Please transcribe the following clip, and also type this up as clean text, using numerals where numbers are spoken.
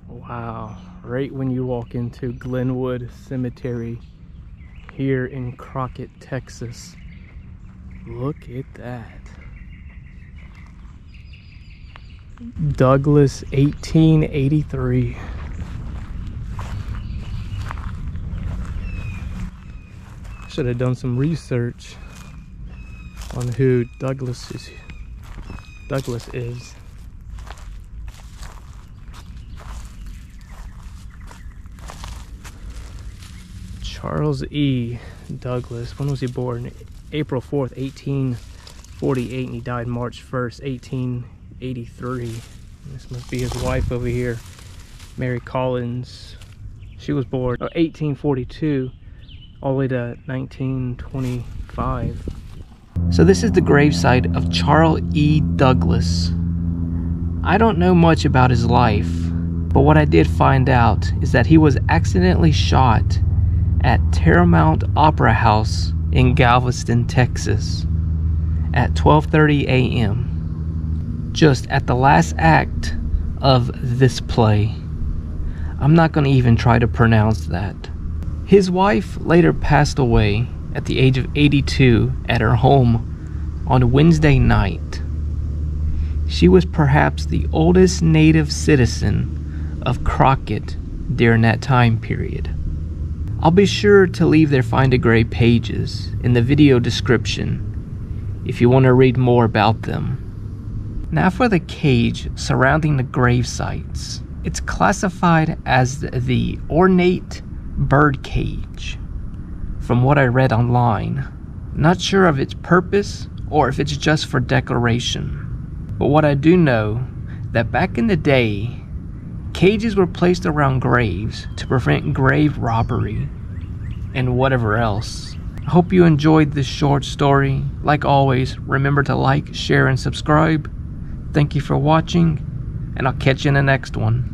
Wow, right when you walk into Glenwood Cemetery here in Crockett, Texas. Look at that. Douglas, 1883. Should have done some research on who Douglas is. Charles E. Douglas. When was he born? April 4th, 1848, and he died March 1st, 1883. This must be his wife over here, Mary Collins. She was born 1842 all the way to 1925. So this is the gravesite of Charles E. Douglas. I don't know much about his life, but what I did find out is that he was accidentally shot at Terramount Opera House in Galveston, Texas at 12:30 a.m. just at the last act of this play. I'm not going to even try to pronounce that. His wife later passed away at the age of 82 at her home on Wednesday night. She was perhaps the oldest native citizen of Crockett during that time period. I'll be sure to leave their Find a Grave pages in the video description if you want to read more about them. Now for the cage surrounding the grave sites. It's classified as the ornate bird cage from what I read online. Not sure of its purpose or if it's just for decoration. But what I do know that back in the day, cages were placed around graves to prevent grave robbery and whatever else. I hope you enjoyed this short story. Like always, remember to like, share, and subscribe. Thank you for watching, and I'll catch you in the next one.